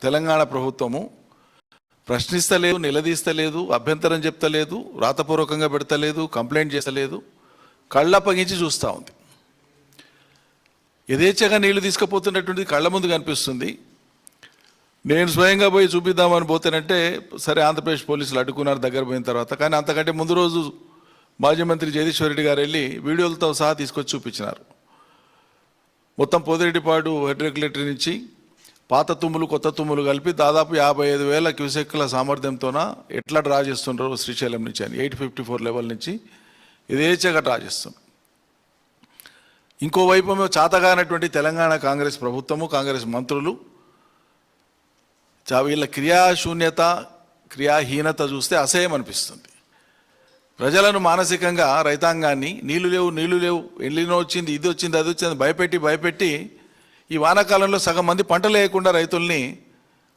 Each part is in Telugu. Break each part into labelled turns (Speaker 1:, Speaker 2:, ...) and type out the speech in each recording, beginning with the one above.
Speaker 1: తెలంగాణ ప్రభుత్వము ప్రశ్నిస్తలేదు, నిలదీస్తలేదు, అభ్యంతరం చెప్తలేదు, రాతపూర్వకంగా పెడతలేదు, కంప్లైంట్ చేస్తలేదు, కళ్ళప్పగించి చూస్తూ ఉంది. యథేచ్ఛగా నీళ్లు తీసుకుపోతున్నటువంటిది కళ్ళ ముందు కనిపిస్తుంది. నేను స్వయంగా పోయి చూపిద్దామని పోతేనంటే సరే ఆంధ్రప్రదేశ్ పోలీసులు అడ్డుకున్నారు దగ్గర పోయిన తర్వాత. కానీ అంతకంటే ముందు రోజు మాజీ మంత్రి జగదీశ్వర్ రెడ్డి గారు వెళ్ళి వీడియోలతో సహా తీసుకొచ్చి చూపించినారు. మొత్తం పోతిరెడ్డిపాడు హెడ్ రెగ్యులేటరీ నుంచి పాత తుమ్ములు కొత్త తుమ్ములు కలిపి దాదాపు 55,000 క్యూసెక్ల సామర్థ్యంతోన ఎట్లా డ్రా చేస్తుండ్రో శ్రీశైలం నుంచి అని 854 లెవెల్ నుంచి యథేచ్ఛగా డ్రా చేస్తున్నాం. ఇంకోవైపు మేము చాతగానటువంటి తెలంగాణ కాంగ్రెస్ ప్రభుత్వము, కాంగ్రెస్ మంత్రులు వీళ్ళ క్రియాశూన్యత, క్రియాహీనత చూస్తే అసహ్యం అనిపిస్తుంది. ప్రజలను మానసికంగా, రైతాంగాన్ని నీళ్లు లేవు ఎల్లినో వచ్చింది, ఇది వచ్చింది, అది వచ్చింది భయపెట్టి ఈ వానాకాలంలో సగం మంది పంటలు వేయకుండా రైతుల్ని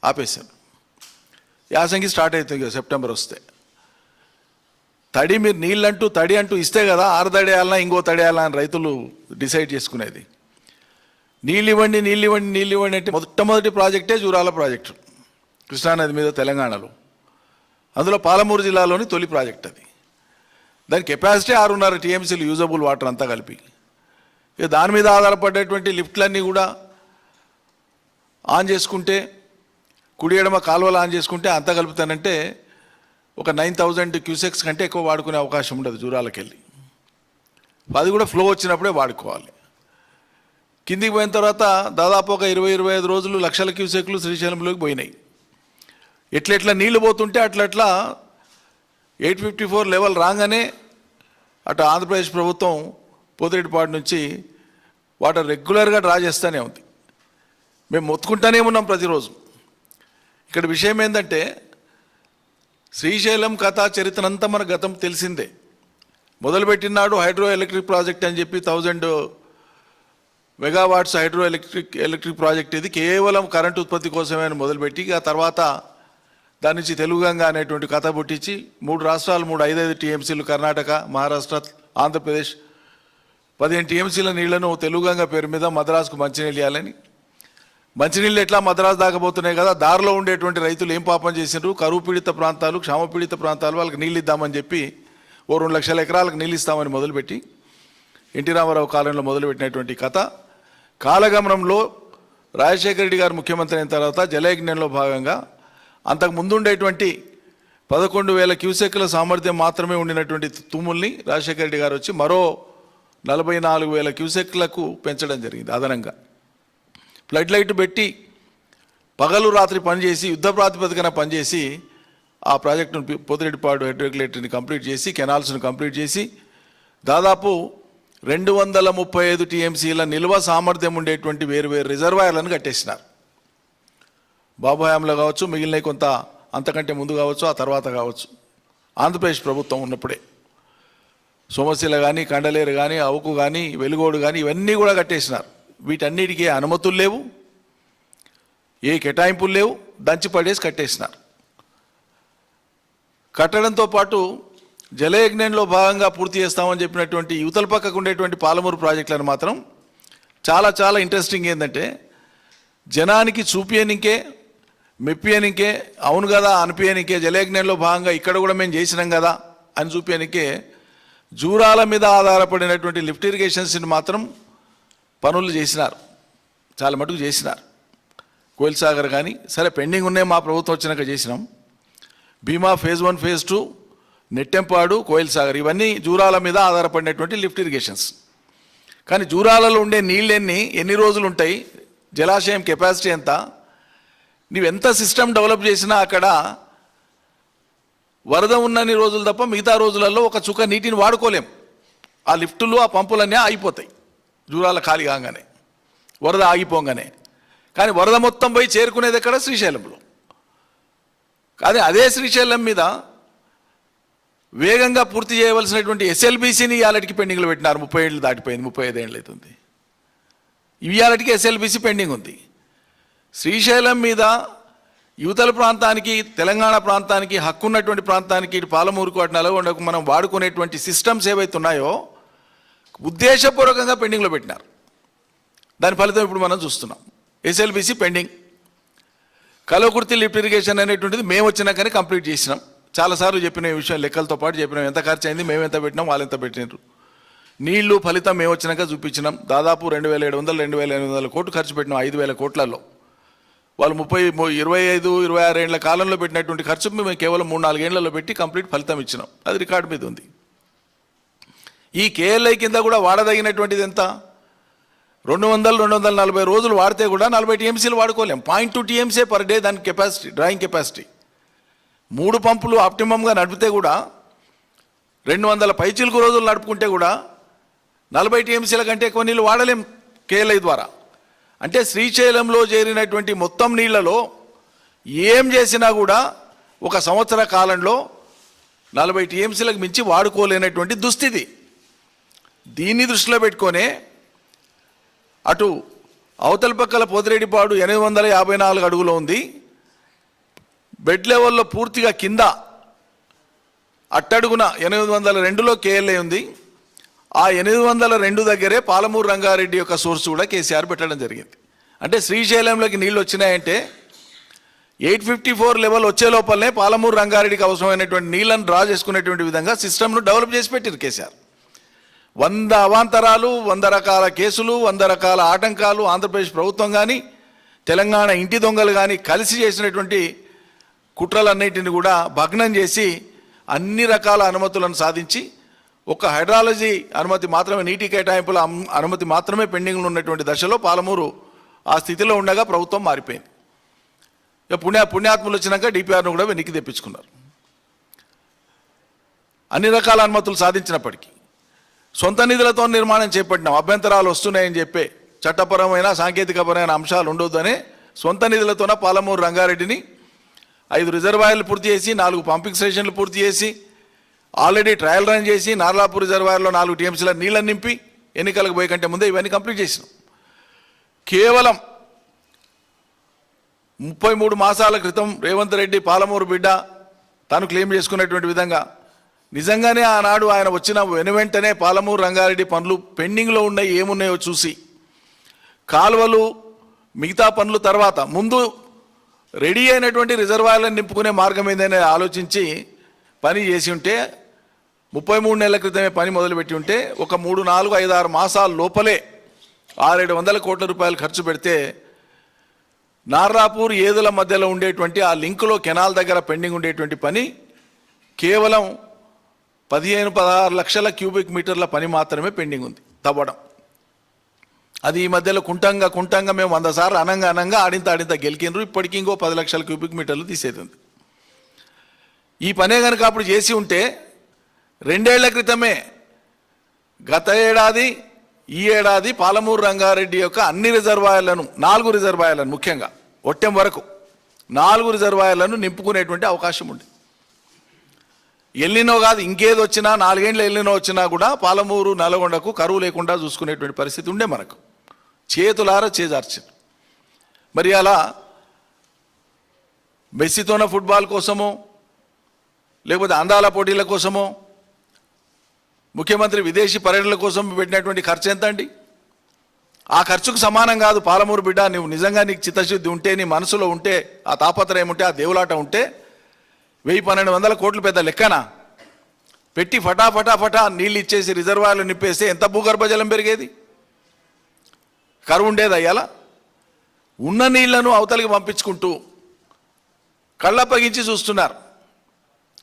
Speaker 1: ఆపేశారు. యాసంగి స్టార్ట్ అవుతుంది సెప్టెంబర్ వస్తే. మీరు నీళ్ళంటూ తడి అంటూ ఇస్తే కదా 6 తడేయాలన్నా ఇంకో తడేయాలన్నా అని రైతులు డిసైడ్ చేసుకునేది. నీళ్ళు ఇవ్వండి అంటే మొట్టమొదటి ప్రాజెక్టే జూరాల ప్రాజెక్టు, కృష్ణానది మీద తెలంగాణలో. అందులో పాలమూరు జిల్లాలోని తొలి ప్రాజెక్ట్ అది. దాని కెపాసిటీ 6.5 టీఎంసీలు యూజబుల్ వాటర్ అంతా కలిపి. ఇక దాని మీద ఆధారపడేటువంటి లిఫ్ట్లన్నీ కూడా ఆన్ చేసుకుంటే, కుడి ఎడమ కాలువలు ఆన్ చేసుకుంటే అంత కలుపుతానంటే ఒక 9,000 క్యూసెక్స్ కంటే ఎక్కువ వాడుకునే అవకాశం ఉండదు జూరాలకు వెళ్ళి. అది కూడా ఫ్లో వచ్చినప్పుడే వాడుకోవాలి. కిందికి పోయిన తర్వాత దాదాపు ఒక 20-25 రోజులు లక్షల క్యూసెక్లు శ్రీశైలంలోకి పోయినాయి. ఎట్లా నీళ్లు పోతుంటే అట్లా 854 లెవెల్ రాగానే అటు ఆంధ్రప్రదేశ్ ప్రభుత్వం పోతిరెడ్డిపాడు నుంచి వాటర్ రెగ్యులర్గా డ్రా చేస్తూనే ఉంది. మేము మొత్తుకుంటూనే ఉన్నాం ప్రతిరోజు. ఇక్కడ విషయం ఏంటంటే శ్రీశైలం కథ చరిత్రంతా మన గతం తెలిసిందే. మొదలుపెట్టినాడు హైడ్రో ఎలక్ట్రిక్ ప్రాజెక్ట్ అని చెప్పి 1000 మెగావాట్స్ హైడ్రో ఎలక్ట్రిక్ ప్రాజెక్ట్. ఇది కేవలం కరెంటు ఉత్పత్తి కోసమే అని మొదలుపెట్టి ఆ తర్వాత దాని నుంచి తెలుగుగంగా అనేటువంటి కథ పుట్టించి 3 రాష్ట్రాలు 5 టీఎంసీలు, కర్ణాటక, మహారాష్ట్ర, ఆంధ్రప్రదేశ్ 15 టీఎంసీల నీళ్లను తెలుగుగంగా పేరు మీద మద్రాసుకు మంచినీళ్ళు ఇవ్వాలని. మంచినీళ్ళు ఎట్లా మద్రాసు దాకపోతున్నాయి కదా, దారిలో ఉండేటువంటి రైతులు ఏం పాపం చేసినారు, కరువు పీడిత ప్రాంతాలు, క్షామపీడిత ప్రాంతాలు, వాళ్ళకి నీళ్ళు ఇద్దామని చెప్పి 2 లక్షల ఎకరాలకు నీళ్ళు ఇస్తామని మొదలుపెట్టి ఎన్టీ రామారావు కాలంలో మొదలుపెట్టినటువంటి కథ కాలగమనంలో రాజశేఖర రెడ్డి గారు ముఖ్యమంత్రి అయిన తర్వాత జలయజ్ఞంలో భాగంగా అంతకు ముందుండేటువంటి 11,000 క్యూసెక్ల సామర్థ్యం మాత్రమే ఉండినటువంటి తుమ్ముల్ని రాజశేఖర రెడ్డి గారు వచ్చి మరో 44,000 క్యూసెక్లకు పెంచడం జరిగింది. అదనంగా ఫ్లడ్ లైట్ పెట్టి పగలు రాత్రి పనిచేసి యుద్ధ ప్రాతిపదికన పనిచేసి ఆ ప్రాజెక్టును పోతిరెడ్డిపాడు హెడ్ రెగ్యులేటరీని కంప్లీట్ చేసి, కెనాల్స్ను కంప్లీట్ చేసి దాదాపు 235 టీఎంసీల నిల్వ సామర్థ్యం ఉండేటువంటి వేరు రిజర్వాయర్లను కట్టేసినారు. బాబు హయాంలో కావచ్చు, మిగిలినవి కొంత అంతకంటే ముందు కావచ్చు, ఆ తర్వాత కావచ్చు. ఆంధ్రప్రదేశ్ ప్రభుత్వం ఉన్నప్పుడే సోమశిల కానీ, కండలేరు కానీ, అవుకు కానీ, వెలుగోడు కానీ ఇవన్నీ కూడా కట్టేసినారు. వీటన్నిటికీ అనుమతులు లేవు, ఏ కేటాయింపులు లేవు, దంచి పడేసి కట్టేసినారు. కట్టడంతో పాటు జలయజ్ఞంలో భాగంగా పూర్తి చేస్తామని చెప్పినటువంటి యువతల పక్కకు ఉండేటువంటి పాలమూరు ప్రాజెక్టులను మాత్రం చాలా ఇంట్రెస్టింగ్ ఏంటంటే జనానికి చూపియనికే, మెప్పియనికే, అవును కదా అనిపించనికే, జలయజ్ఞంలో భాగంగా ఇక్కడ కూడా మేము చేసినాం కదా అని చూపించనికే జూరాల మీద ఆధారపడినటువంటి లిఫ్ట్ ఇరిగేషన్స్ని మాత్రం పనులు చేసినారు, చాలా మటుకు చేసినారు. కోయిల్ సాగర్ కానీ సరే పెండింగ్ ఉన్నాయి, మా ప్రభుత్వం వచ్చినాక చేసినాం. భీమా ఫేజ్ 1 ఫేజ్ 2, నెట్టెంపాడు, కోయిల్ సాగర్ ఇవన్నీ జూరాల మీద ఆధారపడినటువంటి లిఫ్ట్ ఇరిగేషన్స్. కానీ జూరాలలో ఉండే నీళ్ళు ఎన్ని రోజులు ఉంటాయి, జలాశయం కెపాసిటీ ఎంత, నువ్వెంత సిస్టమ్ డెవలప్ చేసినా అక్కడ వరద ఉన్నన్ని రోజులు తప్ప మిగతా రోజులలో ఒక చుక్క నీటిని వాడుకోలేం. ఆ లిఫ్టులు, ఆ పంపులన్నీ ఆగిపోతాయి జూరాల ఖాళీ కాగానే, వరద ఆగిపోగానే. కానీ వరద మొత్తం పోయి చేరుకునేది ఎక్కడ, శ్రీశైలంలో. కానీ అదే శ్రీశైలం మీద వేగంగా పూర్తి చేయవలసినటువంటి ఎస్ఎల్బీసీని ఇవాళకి పెండింగ్లో పెట్టినారు. 30 ఏళ్ళు దాటిపోయింది, 35 ఏళ్ళు అవుతుంది. ఇవాళకి ఎస్ఎల్బీసీ పెండింగ్ ఉంది. శ్రీశైలం మీద యువతల ప్రాంతానికి, తెలంగాణ ప్రాంతానికి, హక్కు ఉన్నటువంటి ప్రాంతానికి, ఇటు పాలమూరుకు, అటు నల్గొండకు మనం వాడుకునేటువంటి సిస్టమ్స్ ఏవైతే ఉన్నాయో ఉద్దేశపూర్వకంగా పెండింగ్లో పెట్టినారు. దాని ఫలితం ఇప్పుడు మనం చూస్తున్నాం. SLBC pending. Kalwakurthy lift irrigation అనేటువంటిది మేము వచ్చినాకనే కంప్లీట్ చేసినాం. చాలాసార్లు చెప్పిన ఈ విషయం లెక్కలతో పాటు చెప్పినాం, ఎంత ఖర్చు అయింది, మేము ఎంత పెట్టినాం, వాళ్ళు ఎంత పెట్టినారు. నీళ్లు ఫలితం మేము వచ్చినాక చూపించినాం. దాదాపు 2700 2800 కోట్లు ఖర్చు పెట్టినాం 5000 కోట్లలో. వాళ్ళు 25-26 ఏళ్ల కాలంలో పెట్టినటువంటి ఖర్చు మేము కేవలం 3-4 ఏళ్లలో పెట్టి కంప్లీట్ ఫలితం ఇచ్చినాం. అది రికార్డు మీద ఉంది. ఈ కేఎల్ఐ కింద కూడా వాడదగినటువంటిది ఎంత? 200-240 రోజులు వాడితే కూడా 40 టీఎంసీలు వాడుకోలేం. 0.2 టీఎంసీ పర్ డే దాని కెపాసిటీ, డ్రాయింగ్ కెపాసిటీ. 3 పంపులు ఆప్టిమంగా నడిపితే కూడా 200 పైచిలకు రోజులు నడుపుకుంటే కూడా 40 టీఎంసీల కంటే ఎక్కువ నీళ్ళు వాడలేం కేఎల్ఐ ద్వారా. అంటే శ్రీశైలంలో చేరినటువంటి మొత్తం నీళ్లలో ఏం చేసినా కూడా 1 సంవత్సర కాలంలో 40 టీఎంసీలకు మించి వాడుకోలేనటువంటి దుస్థితి. దీన్ని దృష్టిలో పెట్టుకొనే అటు అవతల పక్కల పోతిరెడ్డిపాడు 854 అడుగులో ఉంది. బెడ్ లెవెల్లో పూర్తిగా కింద అట్టడుగున 802లో కేఎల్ఐ ఉంది. ఆ 802 దగ్గరే పాలమూరు రంగారెడ్డి యొక్క సోర్స్ కూడా కేసీఆర్ పెట్టడం జరిగింది. అంటే శ్రీశైలంలోకి నీళ్ళు వచ్చినాయంటే 854 లెవెల్ వచ్చే లోపలనే పాలమూరు రంగారెడ్డికి అవసరమైనటువంటి నీళ్ళను డ్రా చేసుకునేటువంటి విధంగా సిస్టమ్ను డెవలప్ చేసి పెట్టారు కేసీఆర్. 100 అవాంతరాలు, 100 రకాల కేసులు, 100 రకాల ఆటంకాలు ఆంధ్రప్రదేశ్ ప్రభుత్వం కానీ తెలంగాణ ఇంటి దొంగలు కానీ కలిసి చేసినటువంటి కుట్రలన్నిటిని కూడా భగ్నం చేసి అన్ని రకాల అనుమతులను సాధించి ఒక హైడ్రాలజీ అనుమతి మాత్రమే, నీటి కేటాయింపుల అనుమతి మాత్రమే పెండింగ్లో ఉన్నటువంటి దశలో పాలమూరు ఆ స్థితిలో ఉండగా ప్రభుత్వం మారిపోయింది. పుణ్యాత్ములు వచ్చినాక డిపిఆర్ను కూడా వెనక్కి తెప్పించుకున్నారు. అన్ని రకాల అనుమతులు సాధించినప్పటికీ సొంత నిధులతో నిర్మాణం చేపట్టినాం. అభ్యంతరాలు వస్తున్నాయని చెప్పే చట్టపరమైన సాంకేతికపరమైన అంశాలు ఉండొద్దనే సొంత నిధులతోన పాలమూరు రంగారెడ్డిని 5 రిజర్వాయర్లు పూర్తి చేసి 4 పంపింగ్ స్టేషన్లు పూర్తి చేసి ఆల్రెడీ ట్రయల్ రన్ చేసి నార్లాపూర్ రిజర్వాయర్లో 4 టీఎంసీల నీళ్ళని నింపి ఎన్నికలకు పోయే కంటే ముందే ఇవన్నీ కంప్లీట్ చేసినాం. కేవలం 33 మాసాల క్రితం రేవంత్ రెడ్డి పాలమూరు బిడ్డ తాను క్లెయిమ్ చేసుకున్నటువంటి విధంగా నిజంగానే ఆనాడు ఆయన వచ్చిన వెనువెంటనే పాలమూరు రంగారెడ్డి పనులు పెండింగ్లో ఉన్నాయి, ఏమున్నాయో చూసి కాలువలు మిగతా పనులు తర్వాత ముందు రెడీ అయినటువంటి రిజర్వాయర్లను నింపుకునే మార్గం ఏందని ఆలోచించి పని చేసి ఉంటే 33 నెలల క్రితమే పని మొదలుపెట్టి ఉంటే ఒక 3, 4, 5, 6 మాసాల లోపలే 600-700 కోట్ల రూపాయలు ఖర్చు పెడితే నార్లాపూర్ ఏదుల మధ్యలో ఉండేటువంటి ఆ లింకులో కెనాల్ దగ్గర పెండింగ్ ఉండేటువంటి పని కేవలం 15-16 లక్షల క్యూబిక్ మీటర్ల పని మాత్రమే పెండింగ్ ఉంది తవ్వడం. అది ఈ మధ్యలో కుంటంగా మేము 100 సార్లు అనంగా ఆడింత గెలికినరు. ఇప్పటికీ ఇంకో 10 లక్షల క్యూబిక్ మీటర్లు తీసేది ఉంది. ఈ పనే కనుక అప్పుడు చేసి ఉంటే 2 ఏళ్ల క్రితమే గత ఏడాది ఈ ఏడాది పాలమూరు రంగారెడ్డి యొక్క అన్ని రిజర్వాయర్లను 4 రిజర్వాయర్లను ముఖ్యంగా ఒట్టెం వరకు 4 రిజర్వాయర్లను నింపుకునేటువంటి అవకాశం ఉంది. ఎల్లినో కాదు ఇంకేది వచ్చినా 4 ఏళ్ళు ఎల్లినో వచ్చినా కూడా పాలమూరు నల్గొండకు కరువు లేకుండా చూసుకునేటువంటి పరిస్థితి ఉండే మనకు చేతులారా చేజార్చారు. మరి అలా మెస్సీతోన ఫుట్బాల్ కోసమో లేకపోతే అందాల పోటీల కోసమో ముఖ్యమంత్రి విదేశీ పర్యటనల కోసం పెట్టినటువంటి ఖర్చు ఎంత అండి? ఆ ఖర్చుకు సమానం కాదు. పాలమూరు బిడ్డ, నువ్వు నిజంగా నీకు చిత్తశుద్ధి ఉంటే, నీ మనసులో ఉంటే, ఆ తాపత్రయం ఉంటే, ఆ దేవులాట ఉంటే 1000-1200 కోట్లు పెద్ద లెక్కనా పెట్టి ఫటా నీళ్ళు ఇచ్చేసి రిజర్వాయర్లు నింపేస్తే ఎంత భూగర్భ జలం పెరిగేది? కరువు ఉండేది అయ్యాలా? ఉన్న నీళ్లను అవతలికి పంపించుకుంటూ కళ్ళప్పగించి చూస్తున్నారు.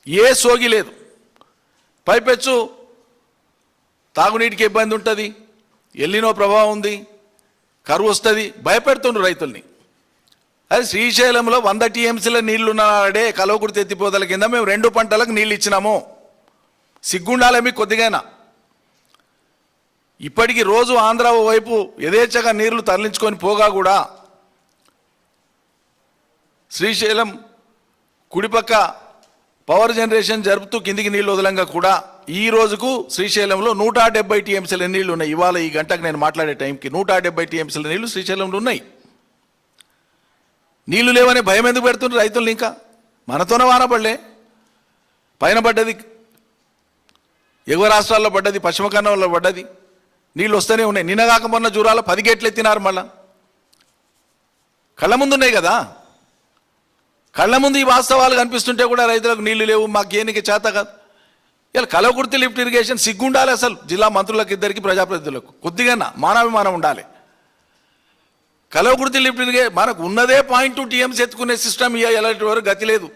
Speaker 1: ఏ సోగి లేదు. పైపెచ్చు తాగునీటికి ఇబ్బంది ఉంటుంది, ఎల్లినో ప్రభావం ఉంది, కరువు వస్తుంది, భయపెడుతుండ్రు రైతుల్ని. అది శ్రీశైలంలో 100 టీఎంసీల నీళ్లున్నాడే కల్వకుర్తి ఎత్తిపోతల కింద మేము 2 పంటలకు నీళ్ళు ఇచ్చినాము. సిగ్గుండాలే మీకు కొద్దిగైనా. ఇప్పటికీ రోజు ఆంధ్ర వైపు యథేచ్ఛగా నీళ్లు తరలించుకొని పోగా కూడా శ్రీశైలం కుడిపక్క పవర్ జనరేషన్ జరుపుతూ కిందికి నీళ్ళు వదలంగా కూడా ఈ రోజుకు శ్రీశైలంలో 170 టీఎంసీల నీళ్లు ఉన్నాయి. ఇవాళ ఈ గంటకు నేను మాట్లాడే టైంకి 170 టీఎంసీల నీళ్లు శ్రీశైలంలో ఉన్నాయి. నీళ్లు లేవనే భయం ఎందుకు పెడుతున్నారు రైతులు? ఇంకా మనతోనే వానపడలే, పైన పడ్డది, ఎగువ రాష్ట్రాల్లో పడ్డది, పశ్చిమ కన్నంలో పడ్డది, నీళ్ళు వస్తూనే ఉన్నాయి. నిన్నగాక మొన్న జూరాల 10 గేట్లు ఎత్తినారు. మళ్ళా కళ్ళ ముందు ఉన్నాయి కదా. కళ్ళ ముందు ఈ వాస్తవాలు కనిపిస్తుంటే కూడా రైతులకు నీళ్లు లేవు, మాకు ఏనికి చేత కాదు. ఇలా కలవకుర్తి లిఫ్ట్ ఇరిగేషన్ సిగ్గుండాలి అసలు. జిల్లా మంత్రులకు ఇద్దరికి ప్రజాప్రతినిధులకు కొద్దిగా మానవాభిమానం ఉండాలి. కలవకుర్తి లిఫ్ట్ ఇరిగేషన్ మనకు ఉన్నదే 0.2 టీఎంసీ ఎత్తుకునే సిస్టమ్ ఎలాంటి వరకు గతి లేదు.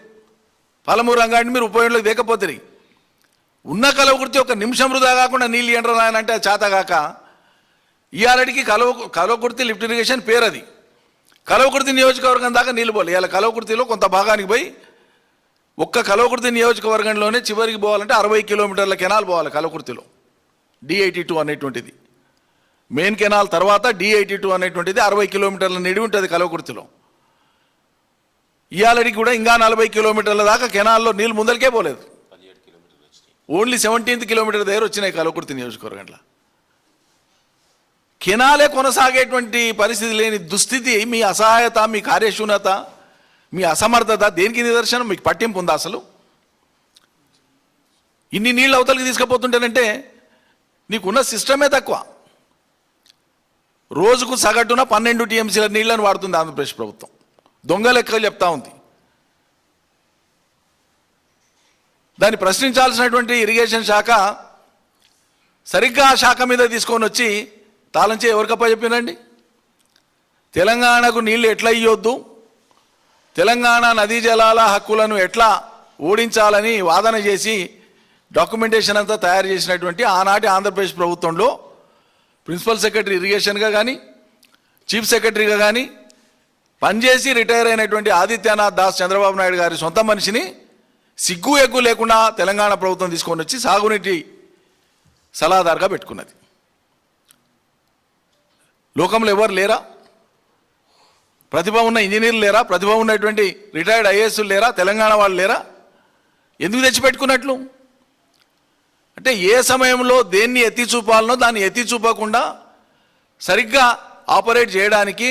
Speaker 1: పాలమూరు రంగాన్ని మీరు ఉపయోగంలోకి దేకపోతే ఉన్న కలవకుర్తి ఒక నిమిషం వృధా కాకుండా నీళ్ళు ఎండరా అని అంటే చేతగాక ఇవాళకి కలవకుర్తి లిఫ్ట్ ఇరిగేషన్ పేరు అది. కలవకుర్తి నియోజకవర్గం దాకా నీళ్ళు పోలే. ఇలా కలవకుర్తిలో కొంత భాగానికి పోయి ఒక్క కలవకుర్తి నియోజకవర్గంలోనే చివరికి పోవాలంటే 60 కిలోమీటర్ల కెనాల్ పోవాలి. కలవకుర్తిలో D82 అనేటువంటిది మెయిన్ కెనాల్ తర్వాత D82 అనేటువంటిది 60 కిలోమీటర్ల నిడి ఉంటుంది కలవకుర్తిలో. ఇవాళకి కూడా ఇంకా 40 కిలోమీటర్ల దాకా కెనాల్లో నీళ్ళు ముందరికే పోలేదు. ఓన్లీ 17th కిలోమీటర్ దగ్గర వచ్చినాయి కలవకుర్తి నియోజకవర్గంలో. కెనాలే కొనసాగేటువంటి పరిస్థితి లేని దుస్థితి, మీ అసహాయత, మీ కార్యశూన్యత, మీ అసమర్థత దేనికి నిదర్శనం? మీకు పట్టింపు ఉందా అసలు? ఇన్ని నీళ్ళు అవతలకి తీసుకుపోతుంటేనంటే నీకున్న సిస్టమే తక్కువ. రోజుకు సగటున 12 టీఎంసీల నీళ్లను వాడుతుంది ఆంధ్రప్రదేశ్ ప్రభుత్వం. దొంగ లెక్కలు చెప్తా ఉంది. దాన్ని ప్రశ్నించాల్సినటువంటి ఇరిగేషన్ శాఖ సరిగ్గా ఆ శాఖ మీద తీసుకొని వచ్చి తాళంచే ఎవరికప్ప చెప్పినండి? తెలంగాణకు నీళ్లు ఎట్లా ఇవ్వద్దు, తెలంగాణ నదీ జలాల హక్కులను ఎట్లా ఓడించాలని వాదన చేసి డాక్యుమెంటేషన్ అంతా తయారు చేసినటువంటి ఆనాటి ఆంధ్రప్రదేశ్ ప్రభుత్వంలో ప్రిన్సిపల్ సెక్రటరీ ఇరిగేషన్గా కానీ చీఫ్ సెక్రటరీగా కానీ పనిచేసి రిటైర్ అయినటువంటి ఆదిత్యనాథ్ దాస్ చంద్రబాబు నాయుడు గారి సొంత మనిషిని సిగ్గు ఎగ్గు లేకుండా తెలంగాణ ప్రభుత్వం తీసుకొని వచ్చి సాగునీటి సలహాదారుగా పెట్టుకున్నది. లోకంలో ఎవరు లేరా? ప్రతిభ ఉన్న ఇంజనీర్లు లేరా? ప్రతిభ ఉన్నటువంటి రిటైర్డ్ ఐఏఎస్లు లేరా? తెలంగాణ వాళ్ళు లేరా? ఎందుకు తెచ్చిపెట్టుకున్నట్లు? అంటే ఏ సమయంలో దేన్ని ఎత్తి చూపాలనో దాన్ని ఎత్తి చూపకుండా సరిగ్గా ఆపరేట్ చేయడానికి,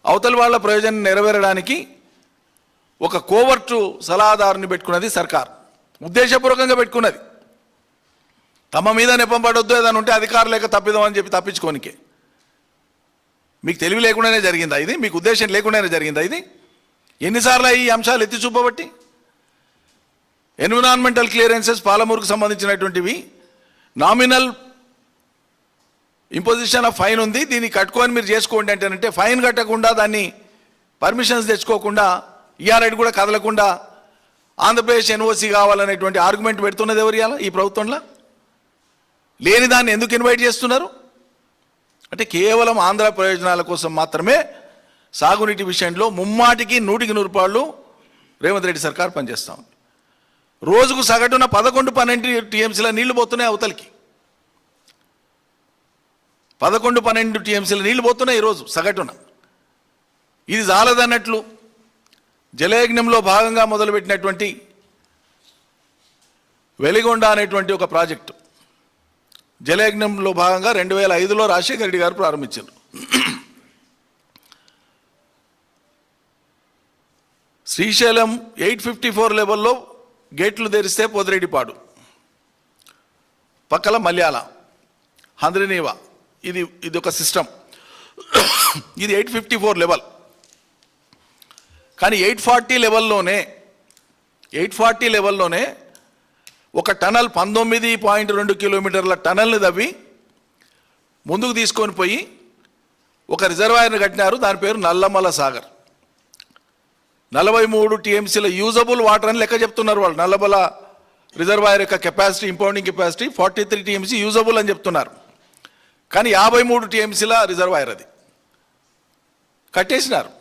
Speaker 1: అవతలి వాళ్ళ ప్రయోజనం నెరవేరడానికి ఒక కోవర్టు సలహాదారుని పెట్టుకున్నది సర్కార్. ఉద్దేశపూర్వకంగా పెట్టుకున్నది. తమ మీద నెపం పడొద్దు, ఏదైనా ఉంటే అధికారం లేక తప్పిదామని చెప్పి తప్పించుకోనికే. మీకు తెలివి లేకుండానే జరిగిందా ఇది? మీకు ఉద్దేశం లేకుండానే జరిగిందా ఇది? ఎన్నిసార్లు ఈ అంశాలు ఎత్తి చూపబట్టి? ఎన్విరాన్మెంటల్ క్లియరెన్సెస్ పాలమూరుకు సంబంధించినటువంటివి నామినల్ ఇంపోజిషన్ ఆఫ్ ఫైన్ ఉంది, దీన్ని కట్టుకొని మీరు చేసుకోండి అంటేనంటే ఫైన్ కట్టకుండా దాన్ని పర్మిషన్స్ తెచ్చుకోకుండా ఈఆర్ఐడి కూడా కదలకుండా ఆంధ్రప్రదేశ్ ఎన్ఓసి కావాలనేటువంటి ఆర్గ్యుమెంట్ పెడుతున్నది ఎవరు ఇవాళ ఈ ప్రభుత్వంలో? లేని దాన్ని ఎందుకు ఇన్వైట్ చేస్తున్నారు? అంటే కేవలం ఆంధ్ర ప్రయోజనాల కోసం మాత్రమే సాగునీటి విషయంలో ముమ్మాటికి 100% రేవంత్ రెడ్డి సర్కార్ పనిచేస్తూ ఉంది. రోజుకు సగటున 11-12 టీఎంసీల నీళ్లు పోతున్నాయి అవతలికి. 11-12 టీఎంసీల నీళ్లు పోతున్నాయి ఈరోజు సగటున. ఇది చాలదన్నట్లు జలయజ్ఞంలో భాగంగా మొదలుపెట్టినటువంటి వెలిగొండ అనేటువంటి ఒక ప్రాజెక్టు జలయజ్ఞంలో భాగంగా 2005లో రాజశేఖర రెడ్డి గారు ప్రారంభించారు. శ్రీశైలం 854 లెవెల్లో గేట్లు తెరిస్తే పొదిరెడ్డిపాడు, పక్కల మల్యాల, హంద్రినీవా, ఇది ఒక సిస్టమ్. ఇది 854 లెవెల్. కానీ 840 లెవెల్లోనే ఒక టనల్ 19.2 కిలోమీటర్ల టనల్ని తవ్వి ముందుకు తీసుకొని పోయి ఒక రిజర్వాయర్ని కట్టినారు. దాని పేరు నల్లమల సాగర్. 43 టీఎంసీల యూజబుల్ వాటర్ అని లెక్క చెప్తున్నారు వాళ్ళు. నల్లమల రిజర్వాయర్ యొక్క capacity, impounding capacity 43 TMC usable అని చెప్తున్నారు. కానీ 53 టీఎంసీల రిజర్వాయర్ అది. కట్టేసినారు,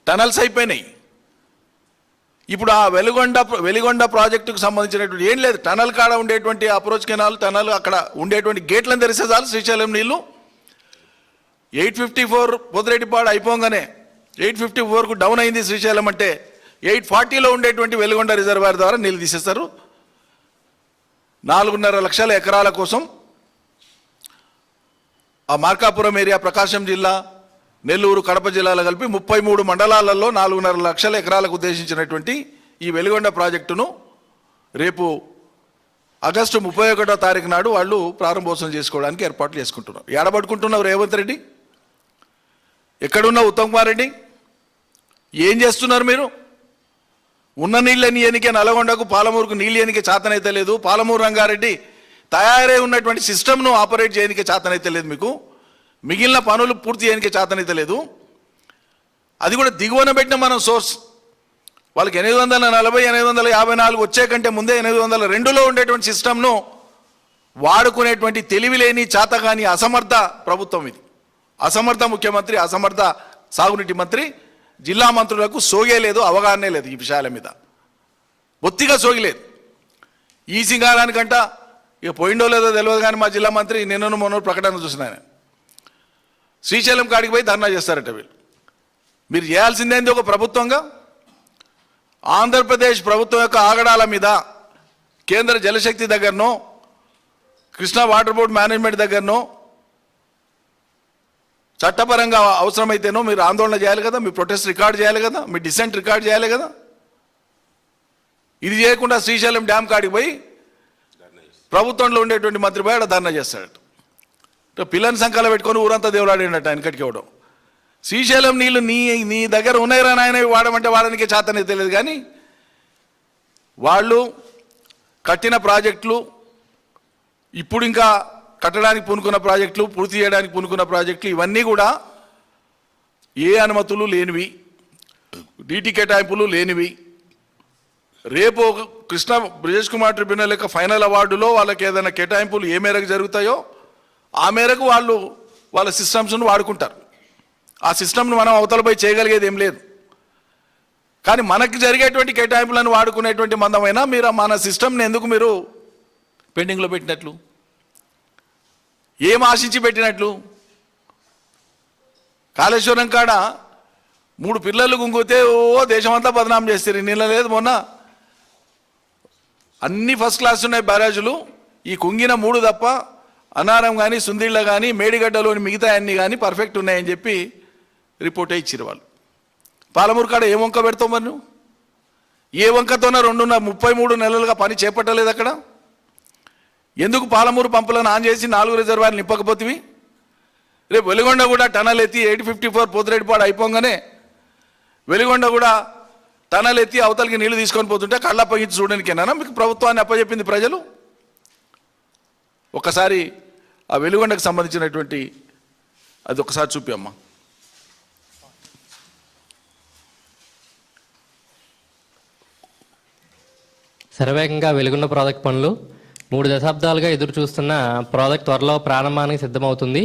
Speaker 1: టనల్స్ అయిపోయినాయి. ఇప్పుడు ఆ వెలిగొండ ప్రాజెక్టుకు సంబంధించినటువంటి ఏం లేదు. టనల్ కాడ ఉండేటువంటి అప్రోచ్ కెనాల్, టనల్ అక్కడ ఉండేటువంటి గేట్లను తెరిస్తే చాలు శ్రీశైలం నీళ్లు. 854 పొదిరెడ్డిపాడు అయిపోగానే 854కు డౌన్ అయింది శ్రీశైలం అంటే 840లో ఉండేటువంటి వెలిగొండ రిజర్వాయర్ ద్వారా నీళ్ళు తీసేస్తారు. 4.5 లక్షల ఎకరాల కోసం ఆ మార్కాపురం ఏరియా, ప్రకాశం జిల్లా, నెల్లూరు, కడప జిల్లాలో కలిపి 33 మండలాలలో 4.5 లక్షల ఎకరాలకు ఉద్దేశించినటువంటి ఈ వెలిగొండ ప్రాజెక్టును రేపు ఆగస్టు 31వ తారీఖు నాడు వాళ్ళు ప్రారంభోత్సవం చేసుకోవడానికి ఏర్పాట్లు చేసుకుంటున్నారు. ఏడబడుకుంటున్నారు రేవంత్ రెడ్డి? ఎక్కడున్న ఉత్తమ్ కుమార్ రెడ్డి? ఏం చేస్తున్నారు మీరు? ఉన్న నీళ్ళని ఎనికే నల్గొండకు పాలమూరుకు నీళ్ళు ఎనికే చేతనైతే లేదు. పాలమూరు రంగారెడ్డి తయారై ఉన్నటువంటి సిస్టమ్ను ఆపరేట్ చేయనికే చేతనైతే లేదు. మీకు మిగిలిన పనులు పూర్తి చేయనికే చేతనైతే లేదు. అది కూడా దిగువన పెట్టిన మనం సోర్స్ వాళ్ళకి 840 854 వచ్చే కంటే ముందే 802లో ఉండేటువంటి సిస్టమ్ను వాడుకునేటువంటి తెలివి లేని చేతగాని అసమర్థ ప్రభుత్వం ఇది. అసమర్థ ముఖ్యమంత్రి, అసమర్థ సాగునీటి మంత్రి. జిల్లా మంత్రులకు సోగే లేదు, అవగాహనే లేదు ఈ విషయాల మీద, బొత్తిగా సోగిలేదు. ఈ సింగారానికంట ఇక పోయిండో లేదో తెలియదు కానీ మా జిల్లా మంత్రి నిన్నను మొన్న ప్రకటన చూసిన ఆయన శ్రీశైలం కాడికి పోయి ధర్నా చేస్తారట. వీళ్ళు మీరు చేయాల్సిందేంది ఒక ప్రభుత్వంగా? ఆంధ్రప్రదేశ్ ప్రభుత్వం యొక్క ఆగడాల మీద కేంద్ర జలశక్తి దగ్గరనో కృష్ణా వాటర్ బోర్డ్ మేనేజ్మెంట్ దగ్గరనో చట్టపరంగా అవసరమైతేనో మీరు ఆందోళన చేయాలి కదా, మీ ప్రొటెస్ట్ రికార్డ్ చేయాలి కదా, మీ డిసెంట్ రికార్డ్ చేయాలి కదా. ఇది చేయకుండా శ్రీశైలం డ్యామ్ కాడికి పోయి ప్రభుత్వంలో ఉండేటువంటి మంత్రి పోయి అక్కడ ధర్నా చేస్తాడట. పిల్లని సంఖ్యలో పెట్టుకొని ఊరంతా దేవులాడినట్టు ఆయన కటికి ఇవ్వడం. శ్రీశైలం నీళ్లు నీ దగ్గర ఉన్నాయిరా నాయన వాడమంటే వాడడానికి చేతనే తెలియదు. కానీ వాళ్ళు కట్టిన ప్రాజెక్టులు, ఇప్పుడు ఇంకా కట్టడానికి పూనుకున్న ప్రాజెక్టులు, పూర్తి చేయడానికి పూనుకున్న ప్రాజెక్టులు ఇవన్నీ కూడా ఏ అనుమతులు లేనివి, డీటీ కేటాయింపులు లేనివి. రేపు కృష్ణ బ్రిజేష్ కుమార్ ట్రిబ్యునల్ యొక్క ఫైనల్ అవార్డులో వాళ్ళకి ఏదైనా కేటాయింపులు ఏ మేరకు జరుగుతాయో ఆ మేరకు వాళ్ళు వాళ్ళ సిస్టమ్స్ను వాడుకుంటారు. ఆ సిస్టమ్ను మనం అవతలపై చేయగలిగేది ఏం లేదు. కానీ మనకి జరిగేటువంటి కేటాయింపులను వాడుకునేటువంటి మందమైనా మీరు మన సిస్టమ్ని ఎందుకు మీరు పెండింగ్లో పెట్టినట్లు? ఏం ఆశించి పెట్టినట్లు? కాళేశ్వరం కాడ 3 పిల్లలు గుంగితే దేశమంతా బదనాం చేస్తారు. నీళ్ళ లేదు, మొన్న అన్ని ఫస్ట్ క్లాస్ ఉన్నాయి బ్యారేజులు, ఈ కుంగిన 3 తప్ప అన్నారం కానీ సుందిళ్ళ కానీ మేడిగడ్డలోని మిగతా అన్ని కానీ పర్ఫెక్ట్ ఉన్నాయని చెప్పి రిపోర్టే ఇచ్చారు వాళ్ళు. పాలమూరు కాడ ఏ వంక పెడతావు మరి నువ్వు? ఏ వంకతోన 33 నెలలుగా పని చేపట్టలేదు అక్కడ? ఎందుకు పాలమూరు పంపులను ఆన్ చేసి 4 రిజర్వాయర్లు నింపకపోతివి? రేపు వెలిగొండ కూడా టనల్ ఎత్తి 854 పోతిరెడ్డిపాడు అయిపోగానే వెలిగొండ కూడా టనల్ ఎత్తి అవతలకి నీళ్లు తీసుకొని పోతుంటే కళ్ళప్పగించి చూడడానికేనా మీకు ప్రభుత్వాన్ని అప్పచెప్పింది ప్రజలు? ఒకసారి ఆ వెలిగొండకు సంబంధించినటువంటి అది ఒకసారి చూపి అమ్మా.
Speaker 2: శరవేగంగా వెలుగున్న ప్రాజెక్ట్ పనులు 3 దశాబ్దాలుగా ఎదురు చూస్తున్న ప్రాజెక్ట్ త్వరలో ప్రారంభానికి సిద్ధమవుతుంది.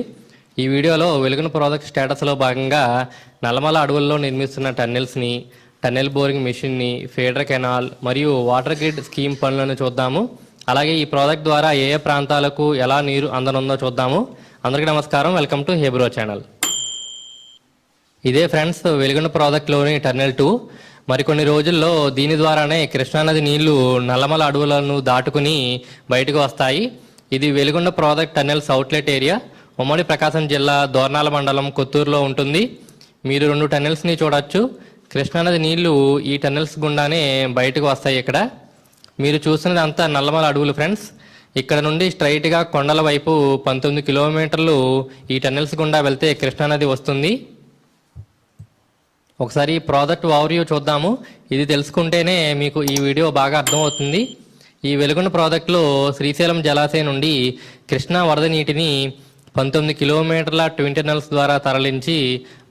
Speaker 2: ఈ వీడియోలో వెలుగున్న ప్రాజెక్ట్ స్టేటస్లో భాగంగా నల్లమల అడవుల్లో నిర్మిస్తున్న టన్నెల్స్ని, టన్నెల్ బోరింగ్ మెషిన్ని, ఫీడర్ కెనాల్ మరియు వాటర్ గ్రిడ్ స్కీమ్ పనులను చూద్దాము. అలాగే ఈ ప్రాజెక్ట్ ద్వారా ఏ ఏ ప్రాంతాలకు ఎలా నీరు అందనుందో చూద్దాము. అందరికీ నమస్కారం, వెల్కమ్ టు హేబ్రో ఛానల్. ఇదే ఫ్రెండ్స్ వెలుగున్న ప్రాజెక్ట్లోని టన్నెల్ 2. మరికొన్ని రోజుల్లో దీని ద్వారానే కృష్ణానది నీళ్లు నల్లమల అడవులను దాటుకుని బయటకు వస్తాయి. ఇది Veligonda project tunnels outlet area. ఉమ్మడి ప్రకాశం జిల్లా దోర్నాల మండలం కొత్తూరులో ఉంటుంది. మీరు 2 టన్నెల్స్ని చూడొచ్చు. కృష్ణానది నీళ్లు ఈ టన్నెల్స్ గుండానే బయటకు వస్తాయి. ఇక్కడ మీరు చూస్తున్నది అంతా నల్లమల అడవులు ఫ్రెండ్స్. ఇక్కడ నుండి స్ట్రైట్గా కొండల వైపు 19 కిలోమీటర్లు ఈ టన్నెల్స్ గుండా వెళ్తే కృష్ణానది వస్తుంది. ఒకసారి ప్రాజెక్ట్ ఓవర్వ్యూ చూద్దాము. ఇది తెలుసుకుంటేనే మీకు ఈ వీడియో బాగా అర్థమవుతుంది. ఈ వెలుగొండ ప్రాజెక్టులో శ్రీశైలం జలాశయం నుండి కృష్ణా వరద నీటిని 19 కిలోమీటర్ల ట్విన్ టన్నెల్స్ ద్వారా తరలించి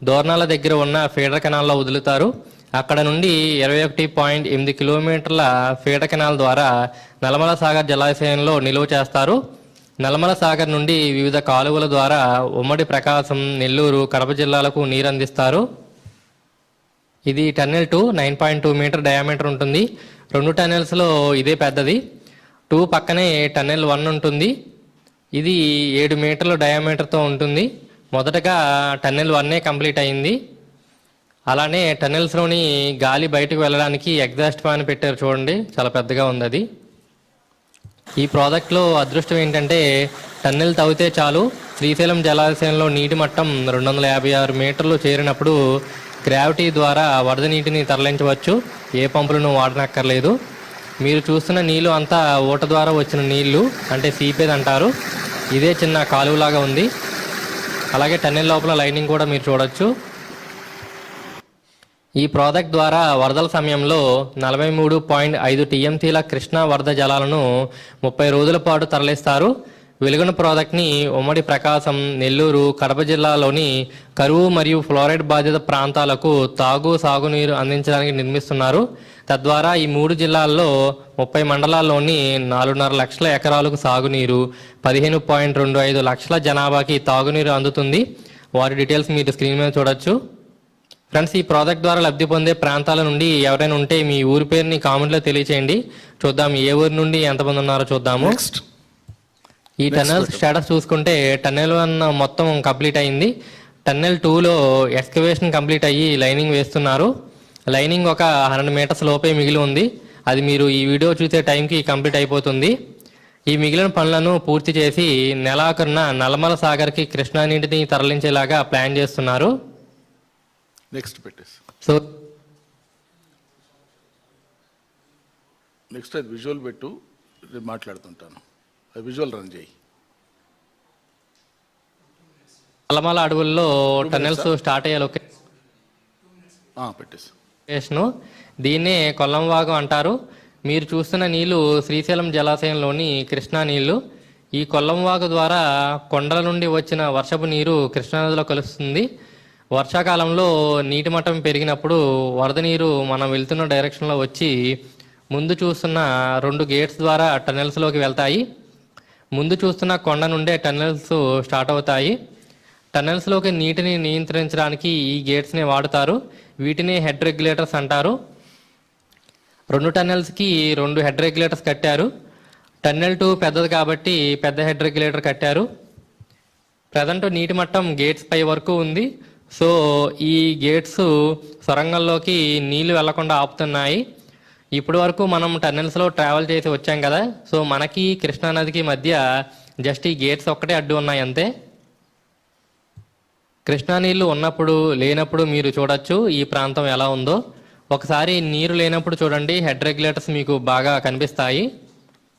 Speaker 2: దోర్నాల దగ్గర ఉన్న ఫీడర్ కెనాల్లో వదులుతారు. అక్కడ నుండి 21.8 కిలోమీటర్ల ఫీడర్ కెనాల్ ద్వారా నల్లమల సాగర్ జలాశయంలో నిలువ చేస్తారు. నల్లమల సాగర్ నుండి వివిధ కాలువల ద్వారా ఉమ్మడి ప్రకాశం, నెల్లూరు, కడప జిల్లాలకు నీరు అందిస్తారు. ఇది టన్నెల్ 2 9.2 మీటర్ డయామీటర్ ఉంటుంది. 2 టన్నెల్స్లో ఇదే పెద్దది. 2 పక్కనే టన్నెల్ 1 ఉంటుంది. ఇది 7 మీటర్ల డయామీటర్తో ఉంటుంది. మొదటగా టన్నెల్ 1 కంప్లీట్ అయింది. అలానే టన్నెల్స్లోని గాలి బయటకు వెళ్ళడానికి ఎగ్జాస్ట్ ఫ్యాన్ పెట్టారు చూడండి, చాలా పెద్దగా ఉంది అది. ఈ ప్రాజెక్ట్లో అదృష్టం ఏంటంటే టన్నెల్ తవ్వితే చాలు శ్రీశైలం జలాశయంలో నీటి మట్టం 256 మీటర్లు చేరినప్పుడు గ్రావిటీ ద్వారా వరద నీటిని తరలించవచ్చు. ఏ పంపులను వాడనక్కర్లేదు. మీరు చూస్తున్న నీళ్లు అంతా ఊట ద్వారా వచ్చిన నీళ్లు, అంటే సీపేజ్ అంటారు. ఇదే చిన్న కాలువలాగా ఉంది. అలాగే టన్నెల్ లోపల లైనింగ్ కూడా మీరు చూడొచ్చు. ఈ ప్రాజెక్ట్ ద్వారా వరదల సమయంలో 43.5 టీఎంసీల కృష్ణా వరద జలాలను 30 రోజుల పాటు తరలిస్తారు. వెలుగున ప్రాజెక్ట్ని ఉమ్మడి ప్రకాశం, నెల్లూరు, కడప జిల్లాలోని కరువు మరియు ఫ్లోరైడ్ బాధిత ప్రాంతాలకు సాగునీరు అందించడానికి నిర్మిస్తున్నారు. తద్వారా ఈ 3 జిల్లాల్లో 30 మండలాల్లోని 4.5 లక్షల ఎకరాలకు సాగునీరు, 15.25 లక్షల జనాభాకి తాగునీరు అందుతుంది. వారి డీటెయిల్స్ మీరు స్క్రీన్ మీద చూడొచ్చు. ఫ్రెండ్స్, ఈ ప్రాజెక్ట్ ద్వారా లబ్ధి పొందే ప్రాంతాల నుండి ఎవరైనా ఉంటే మీ ఊరి పేరుని కామెంట్లో తెలియచేయండి. చూద్దాం ఏ ఊరి నుండి ఎంతమంది ఉన్నారో చూద్దాము. ఈ టన్నెల్ స్టేటస్ చూసుకుంటే టన్నెల్ 1 మొత్తం కంప్లీట్ అయింది. టన్నెల్ 2లో ఎక్స్కవేషన్ కంప్లీట్ అయ్యి లైనింగ్ వేస్తున్నారు. లైనింగ్ ఒక 100 మీటర్స్ లోపే మిగిలి ఉంది. అది మీరు ఈ వీడియో చూసే టైంకి కంప్లీట్ అయిపోతుంది. ఈ మిగిలిన పనులను పూర్తి చేసి నెలాఖరున నల్లమల సాగర్కి కృష్ణా నీటిని తరలించేలాగా ప్లాన్ చేస్తున్నారు.
Speaker 1: నెక్స్ట్ పెట్టేసి
Speaker 2: సో
Speaker 1: నెక్స్ట్ అది విజువల్ పెట్టు, నేను మాట్లాడుతుంటాను. అది విజువల్ రన్ చేయి.
Speaker 2: నల్లమల అడవుల్లో టన్నెల్స్ స్టార్ట్ అయ్యే
Speaker 1: పెట్టేసి
Speaker 2: లొకేషను దీన్నే కొల్లంవాగు అంటారు. మీరు చూస్తున్న నీళ్లు శ్రీశైలం జలాశయంలోని కృష్ణా నీళ్లు. ఈ కొల్లంవాగు ద్వారా కొండల నుండి వచ్చిన వర్షపు నీరు కృష్ణానదిలో కలుస్తుంది. వర్షాకాలంలో నీటి మట్టం పెరిగినప్పుడు వరద నీరు మనం వెళ్తున్న డైరెక్షన్లో వచ్చి ముందు చూస్తున్న 2 గేట్స్ ద్వారా టన్నెల్స్లోకి వెళ్తాయి. ముందు చూస్తున్న కొండ నుండే టన్నెల్స్ స్టార్ట్ అవుతాయి. టన్నెల్స్లోకి నీటిని నియంత్రించడానికి ఈ గేట్స్ని వాడుతారు. వీటిని హెడ్ రెగ్యులేటర్స్ అంటారు. 2 టన్నెల్స్కి 2 హెడ్ రెగ్యులేటర్స్ కట్టారు. టన్నెల్ 2 పెద్దది కాబట్టి పెద్ద హెడ్ రెగ్యులేటర్ కట్టారు. ప్రజెంట్ నీటి మట్టం గేట్స్ పై వరకు ఉంది. సో ఈ గేట్స్ సొరంగంలోకి నీళ్లు వెళ్లకుండా ఆపుతున్నాయి. ఇప్పటి వరకు మనం టన్నెల్స్లో ట్రావెల్ చేసి వచ్చాం కదా. సో మనకి కృష్ణానదికి మధ్య జస్ట్ ఈ గేట్స్ ఒక్కటే అడ్డు ఉన్నాయి అంతే. కృష్ణా నీళ్లు ఉన్నప్పుడు లేనప్పుడు మీరు చూడొచ్చు ఈ ప్రాంతం ఎలా ఉందో. ఒకసారి నీరు లేనప్పుడు చూడండి, హెడ్ రెగ్యులేటర్స్ మీకు బాగా కనిపిస్తాయి.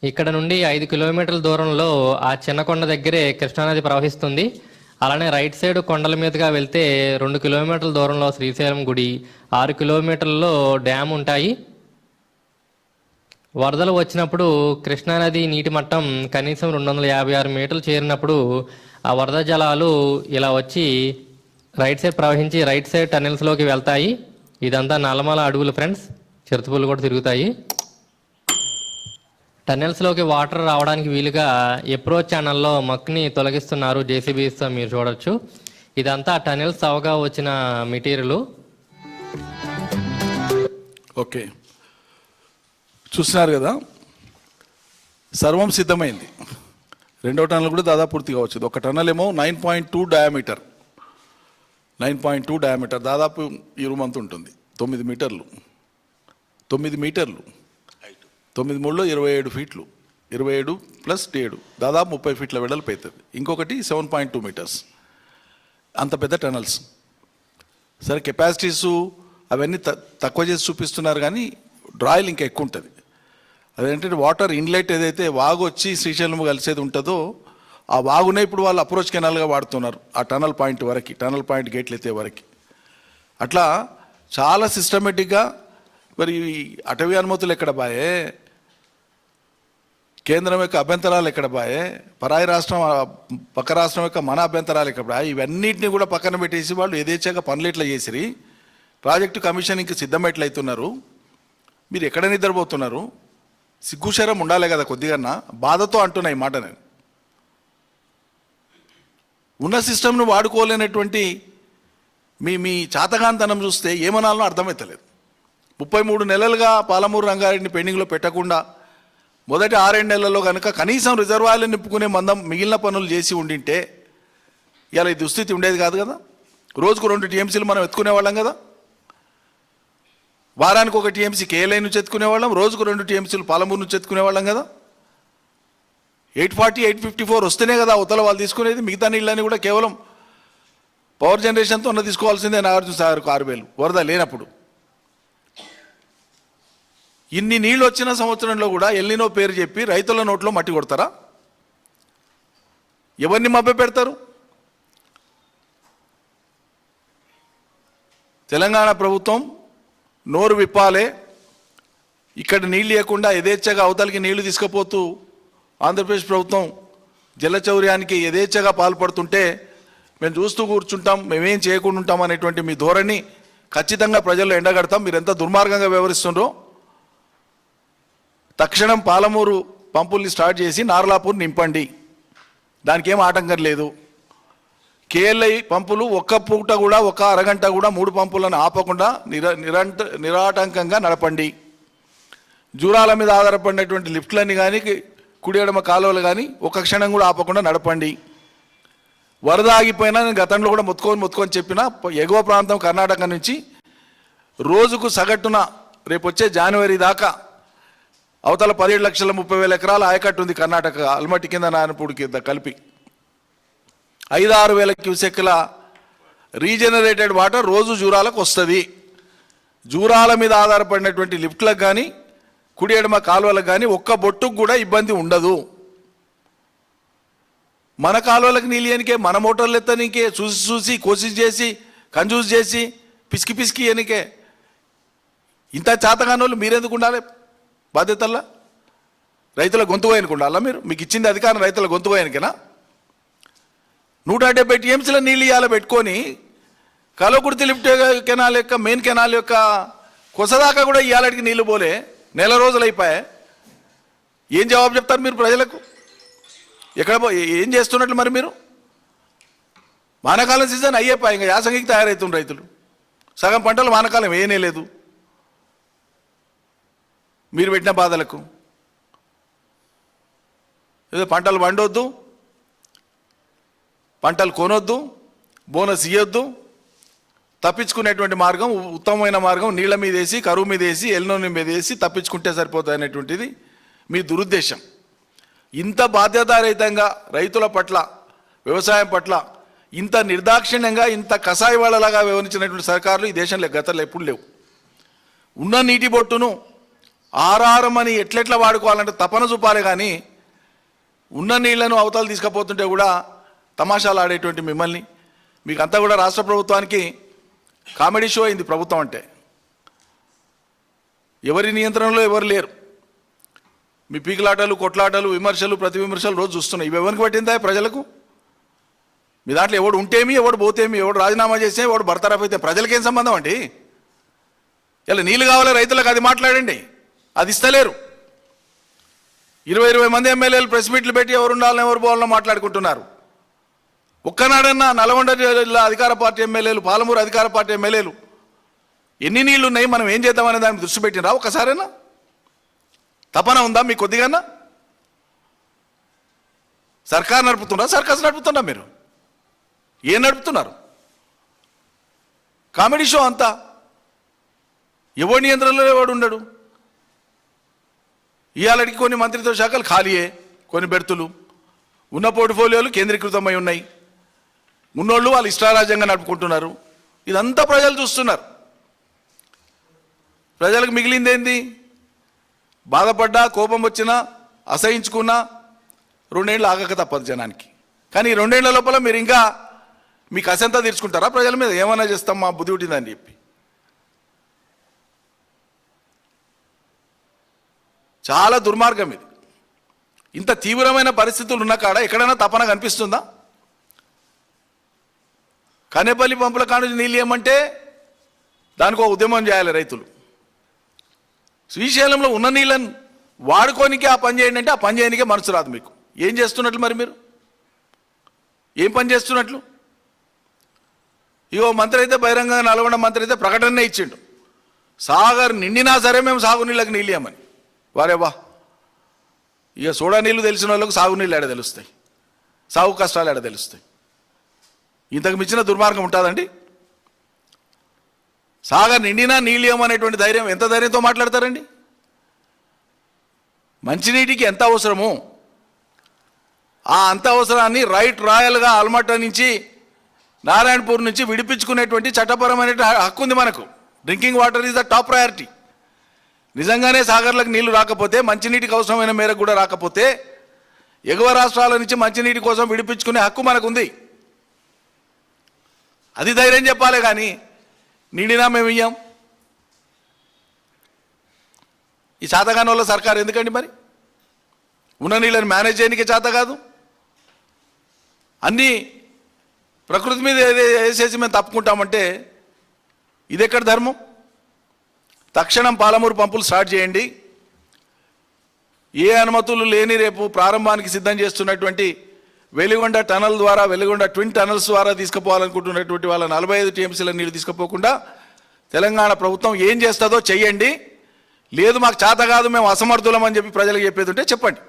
Speaker 2: ఇక్కడ నుండి 5 కిలోమీటర్ల దూరంలో ఆ చిన్న కొండ దగ్గరే కృష్ణానది ప్రవహిస్తుంది. అలానే రైట్ సైడ్ కొండల మీదుగా వెళ్తే 2 కిలోమీటర్ల దూరంలో శ్రీశైలం గుడి, 6 కిలోమీటర్లలో డ్యామ్ ఉంటాయి. వరదలు వచ్చినప్పుడు కృష్ణానది నీటి మట్టం కనీసం 256 మీటర్లు చేరినప్పుడు ఆ వరద జలాలు ఇలా వచ్చి రైట్ సైడ్ ప్రవహించి రైట్ సైడ్ టన్నెల్స్లోకి వెళ్తాయి. ఇదంతా నల్లమల అడవులు ఫ్రెండ్స్. చిరుతపులు కూడా తిరుగుతాయి. టన్నెల్స్లోకి వాటర్ రావడానికి వీలుగా అప్రోచ్ ఛానల్లో మక్ని తొలగిస్తున్నారు జేసీబీస్తో మీరు చూడొచ్చు. ఇదంతా టన్నెల్స్ అవగా వచ్చిన మెటీరియల్.
Speaker 1: ఓకే, చూస్తున్నారు కదా, సర్వం సిద్ధమైంది. 2వ టన్నెల్ కూడా దాదాపు పూర్తిగా వచ్చింది. ఒక టన్నెల్ ఏమో 9.2 డయామీటర్, 9.2 డయామీటర్, దాదాపు ఈ రూమ్ అంత ఉంటుంది. 9 మీటర్లు, 9 మీటర్లు, 9 3లో 27 ఫీట్లు, 27 + 7 దాదాపు 30 ఫీట్ల వెడల్పు అవుతుంది. ఇంకొకటి 7.2 మీటర్స్. అంత పెద్ద టనల్స్. సరే, కెపాసిటీస్ అవన్నీ తక్కువ చేసి చూపిస్తున్నారు, కానీ డ్రాయిల్ ఇంకా ఎక్కువ ఉంటుంది. అదేంటంటే వాటర్ ఇన్లెట్ ఏదైతే వాగు వచ్చి శ్రీశైలం కలిసేది ఉంటుందో ఆ వాగునే ఇప్పుడు వాళ్ళు అప్రోచ్ కెనాల్గా వాడుతున్నారు. ఆ టనల్ పాయింట్ వరకు, టనల్ పాయింట్ గేట్లు ఎత్తే వరకు. అట్లా చాలా సిస్టమేటిక్గా. మరి అటవీ అనుమతులు ఎక్కడ బాయే, కేంద్రం యొక్క అభ్యంతరాలు ఎక్కడ బాయే, పరాయి రాష్ట్రం పక్క రాష్ట్రం యొక్క మన అభ్యంతరాలు ఎక్కడ బాయే, ఇవన్నిటిని కూడా పక్కన పెట్టేసి వాళ్ళు యథేచ్ఛగా పనులు ఎట్లా చేసిరి, ప్రాజెక్టు కమిషనింగ్కి సిద్ధం ఎట్లయితున్నారు, మీరు ఎక్కడ నిద్రపోతున్నారు? సిగ్గుశరం ఉండాలి కదా కొద్దిగా. బాధతో అంటున్నా ఈ మాట. నేను ఉన్న సిస్టమ్ను వాడుకోలేనటువంటి మీ చాతగాంతనం చూస్తే ఏమనాలనో అర్థమవుతలేదు. 33 నెలలుగా పాలమూరు రంగారెడ్డిని పెండింగ్లో పెట్టకుండా మొదటి 6 నెలల్లో కనుక కనీసం రిజర్వాయర్లు నింపుకునే మందం మిగిలిన పనులు చేసి ఉండింటే ఇలా ఈ దుస్థితి ఉండేది కాదు కదా. రోజుకు 2 టీఎంసీలు మనం ఎత్తుకునేవాళ్ళం కదా. వారానికి 1 టీఎంసీ కేఎల్ఐ నుంచి ఎత్తుకునేవాళ్ళం, రోజుకు 2 టీఎంసీలు పాలమూరు నుంచి ఎత్తుకునేవాళ్ళం కదా. 840, 854 వస్తేనే కదా ఉత్తల వాళ్ళు తీసుకునేది. మిగతా నీళ్ళని కూడా కేవలం పవర్ జనరేషన్తో ఉన్న తీసుకోవాల్సిందే. నాగార్జున సాగర్కు 6000 వరద లేనప్పుడు. ఇన్ని నీళ్ళు వచ్చిన సంవత్సరంలో కూడా ఎల్నినో పేరు చెప్పి రైతుల నోట్లో మట్టి కొడతారా? ఎవరిని మభ్య పెడతారు? తెలంగాణ ప్రభుత్వం నోరు విప్పాలే. ఇక్కడ నీళ్ళు లేకుండా యథేచ్ఛగా అవతలికి నీళ్లు తీసుకుపోతూ ఆంధ్రప్రదేశ్ ప్రభుత్వం జలచౌర్యానికి యథేచ్ఛగా పాల్పడుతుంటే మేము చూస్తూ కూర్చుంటాం, మేమేం చేయకుండా ఉంటాం అనేటువంటి మీ ధోరణి ఖచ్చితంగా ప్రజల్లో ఎండగడతాం. మీరు ఎంత దుర్మార్గంగా వ్యవహరిస్తుండ్రో. తక్షణం పాలమూరు పంపుల్ని స్టార్ట్ చేసి నార్లాపూర్ నింపండి, దానికి ఏం ఆటంకం లేదు. కేఎల్ఐ పంపులు ఒక్క పూట కూడా, ఒక్క అరగంట కూడా 3 పంపులను ఆపకుండా నిరాటంకంగా నడపండి. జూరాల మీద ఆధారపడినటువంటి లిఫ్ట్లన్నీ కానీ, కుడి ఎడమ కాలువలు కానీ ఒక క్షణం కూడా ఆపకుండా నడపండి. వరద ఆగిపోయినా నేను గతంలో కూడా మొత్తుకొని చెప్పిన ఎగువ ప్రాంతం కర్ణాటక నుంచి రోజుకు సగటున రేపు వచ్చే జనవరి దాకా అవతల 17,30,000 ఎకరాల ఆయకట్టు ఉంది కర్ణాటక, అల్మట్టి కింద నాయనపూడి కింద కలిపి 5-6 వేల క్యూసెక్ల రీజనరేటెడ్ వాటర్ రోజు జూరాలకు వస్తుంది. జూరాల మీద ఆధారపడినటువంటి లిఫ్ట్లకు కానీ, కుడి ఎడమ కాలువలకు కానీ ఒక్క బొట్టుకు కూడా ఇబ్బంది ఉండదు. మన కాలువలకు నీళ్ళనికే, మన మోటార్లు ఎత్తనికే, చూసి కోసిస్ చేసి, కంజూస్ చేసి, పిసికి ఎనికే ఇంత చేతగాని వాళ్ళు మీరెందుకు ఉండాలి బాధ్యతల్లా? రైతుల గొంతు పోయనుకు ఉండాలా మీరు? మీకు ఇచ్చింది అధికారం రైతుల గొంతు పోయనికేనా? 170 టీఎంసీల నీళ్ళు ఇవాళ పెట్టుకొని కలవకుర్తి లిఫ్ట్ కెనాల్ యొక్క మెయిన్ కెనాల్ యొక్క కొసదాకా కూడా ఇవాళకి నీళ్లు పోలే, నెల రోజులు అయిపోయాయి. ఏం జవాబు చెప్తారు మీరు ప్రజలకు? ఎక్కడ ఏం చేస్తున్నట్లు మరి మీరు? వానాకాలం సీజన్ అయ్యేపాయి, ఇంకా యాసంగికి తయారవుతుంది రైతులు. సగం పంటలు వానాకాలం వేయనే లేదు మీరు పెట్టిన బాధలకు. ఏదో పంటలు పండొద్దు, పంటలు కొనొద్దు, బోనస్ ఇవ్వద్దు, తప్పించుకునేటువంటి మార్గం, ఉత్తమమైన మార్గం నీళ్ల మీద వేసి, కరువు మీద వేసి, ఎల్నోని మీద వేసి తప్పించుకుంటే సరిపోతుంది అనేటువంటిది మీ దురుద్దేశం. ఇంత బాధ్యతారహితంగా రైతుల పట్ల, వ్యవసాయం పట్ల ఇంత నిర్దాక్షిణ్యంగా, ఇంత కషాయ వాళ్ళలాగా వ్యవహరించినటువంటి సర్కారులు ఈ దేశంలో గతంలో ఎప్పుడు లేవు. ఉన్న నీటి బొట్టును ఆరారమని ఎట్లెట్లా వాడుకోవాలంటే తపన చూపాలి, కానీ ఉన్న నీళ్లను అవతలు తీసుకుపోతుంటే కూడా తమాషాలు ఆడేటువంటి మిమ్మల్ని, మీకు అంతా కూడా రాష్ట్ర ప్రభుత్వానికి కామెడీ షో అయింది ప్రభుత్వం అంటే. ఎవరి నియంత్రణలో ఎవరు లేరు. మీ పీకులాటలు, కొట్లాటలు, విమర్శలు, ప్రతి విమర్శలు రోజు చూస్తున్నాయి. ఇవి ఎవరికి పట్టిందా ప్రజలకు? మీ దాంట్లో ఎవడు ఉంటేమి, ఎవడు పోతేమి, ఎవడు రాజీనామా చేస్తే, ఎవడు బర్తరఫ్ అయితే ప్రజలకేం సంబంధం అండి? ఇలా నీళ్ళు కావాలి రైతులకు, అది మాట్లాడండి. అది ఇస్తలేరు. 20 మంది ఎమ్మెల్యేలు ప్రెస్ మీట్లు పెట్టి ఎవరు ఉండాలని, ఎవరు పోవాలని మాట్లాడుకుంటున్నారు. ఒక్కనాడన్నా నల్గొండ జిల్లా అధికార పార్టీ ఎమ్మెల్యేలు, పాలమూరు అధికార పార్టీ ఎమ్మెల్యేలు ఎన్ని నీళ్లు ఉన్నాయి, మనం ఏం చేద్దామనే దాన్ని దృష్టి పెట్టినరా? ఒక్కసారైనా తపన ఉందా మీకు కొద్దిగానా? సర్కారు నడుపుతున్నారా, సర్కస్ నడుపుతున్నా? మీరు ఏం నడుపుతున్నారు? కామెడీ షో అంతా. ఎవడి నియంత్రణలో ఎవడు ఉండడు. ఇవాళకి కొన్ని మంత్రిత్వ శాఖలు ఖాళీయే, కొన్ని బెర్తులు, ఉన్న పోర్ట్ఫోలియోలు కేంద్రీకృతమై ఉన్నాయి. ఉన్నోళ్ళు వాళ్ళు ఇష్టారాజ్యంగా నడుపుకుంటున్నారు. ఇదంతా ప్రజలు చూస్తున్నారు. ప్రజలకు మిగిలిందేంది? బాధపడ్డా, కోపం వచ్చినా, అసహించుకున్నా 2 ఏళ్ళు ఆగక తప్పదు జనానికి. కానీ ఈ 2 ఏళ్ల లోపల మీరు ఇంకా మీకు అసంతా తీర్చుకుంటారా ప్రజల మీద? ఏమన్నా చేస్తాం, మా బుద్ధి పుట్టిందని చెప్పి. చాలా దుర్మార్గం ఇది. ఇంత తీవ్రమైన పరిస్థితులు ఉన్న కాడ ఎక్కడైనా తపన కనిపిస్తుందా? కనేపల్లి పంపుల కానుంచి నీళ్ళు ఏమంటే దానికి ఒక ఉద్యమం చేయాలి రైతులు. శ్రీశైలంలో ఉన్న నీళ్ళని వాడుకోనికే ఆ పని చేయండి అంటే ఆ పని చేయడానికే మనసు రాదు మీకు. ఏం చేస్తున్నట్లు మరి మీరు? ఏం పని చేస్తున్నట్లు? ఇగో మంత్రి అయితే బహిరంగంగా, నల్గొండ మంత్రి అయితే ప్రకటనే ఇచ్చిండు, సాగర్ నిండినా సరే మేము సాగునీళ్ళకి నీళ్ళు ఇవ్వమని. వారే వా, ఇక సోడా నీళ్ళు తెలిసిన వాళ్ళకు సాగునీళ్ళు ఎడ తెలుస్తాయి, సాగు కష్టాలు ఎడ తెలుస్తాయి. ఇంతకు మించిన దుర్మార్గం ఉంటుందండి? సాగర్ నిండినా నీళ్ళు ఇవ్వమనేటువంటి ధైర్యం, ఎంత ధైర్యంతో మాట్లాడతారండి? మంచినీటికి ఎంత అవసరమో అంత అవసరాన్ని రైట్ రాయల్గా ఆల్మట్ట నుంచి, నారాయణపూర్ నుంచి విడిపించుకునేటువంటి చట్టపరమైన హక్కు ఉంది మనకు. Drinking water is the top priority. నిజంగానే సాగర్లకు నీళ్లు రాకపోతే, మంచినీటికి అవసరమైన మేరకు కూడా రాకపోతే, ఎగువ రాష్ట్రాల నుంచి మంచినీటి కోసం విడిపించుకునే హక్కు మనకుంది. అది ధైర్యం చెప్పాలి. కానీ నిండినా మేము ఇయ్యాం, ఈ చేతగాని వల్ల సర్కారు ఎందుకండి మరి? ఉన్న నీళ్ళని మేనేజ్ చేయడానికి చేత కాదు. అన్నీ ప్రకృతి మీద వేసేసి మేము తప్పుకుంటామంటే ఇది ఎక్కడ ధర్మం? తక్షణం పాలమూరు పంపులు స్టార్ట్ చేయండి. ఏ అనుమతులు లేని రేపు ప్రారంభానికి సిద్ధం చేస్తున్నటువంటి వెలిగొండ టనల్ ద్వారా, వెలిగొండ ట్విన్ టనల్స్ ద్వారా తీసుకుపోవాలనుకుంటున్నటువంటి వాళ్ళ 45 టీఎంసీల నీళ్ళు తీసుకుపోకుండా తెలంగాణ ప్రభుత్వం ఏం చేస్తుందో చెయ్యండి. లేదు మాకు చేత కాదు, మేము అసమర్థులం అని చెప్పి ప్రజలకు చెప్పేది ఉంటే చెప్పండి.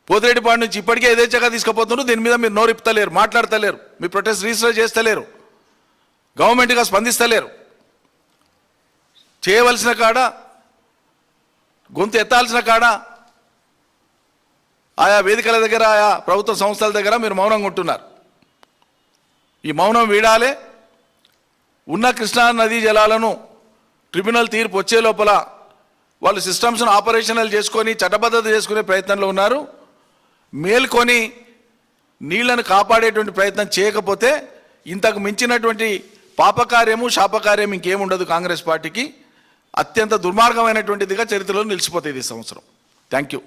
Speaker 1: పోతిరెడ్డిపాడు నుంచి ఇప్పటికే యథేచ్ఛగా తీసుకుపోతున్నారు. దీని మీద మీరు నోరిప్పుతలేరు, మాట్లాడతలేరు, మీ ప్రొటెస్ట్ రిజిస్టర్ చేస్తలేరు, గవర్నమెంట్గా స్పందిస్తలేరు. చేయవలసిన కాడ, గొంతు ఎత్తాల్సిన కాడ ఆయా వేదికల దగ్గర, ఆయా ప్రభుత్వ సంస్థల దగ్గర మీరు మౌనంగా ఉంటున్నారు. ఈ మౌనం వీడాలే. ఉన్న కృష్ణా నదీ జలాలను ట్రిబ్యునల్ తీర్పు వచ్చే లోపల వాళ్ళు సిస్టమ్స్ను ఆపరేషనల్ చేసుకొని చట్టబద్ధత చేసుకునే ప్రయత్నంలో ఉన్నారు. మేల్కొని నీళ్లను కాపాడేటువంటి ప్రయత్నం చేయకపోతే ఇంతకు మించినటువంటి పాపకార్యము, శాపకార్యం ఇంకేముండదు కాంగ్రెస్ పార్టీకి. అత్యంత దుర్మార్గమైనటువంటిదిగా చరిత్రలో నిలిచిపోతుంది ఈ సంవత్సరం. Thank you.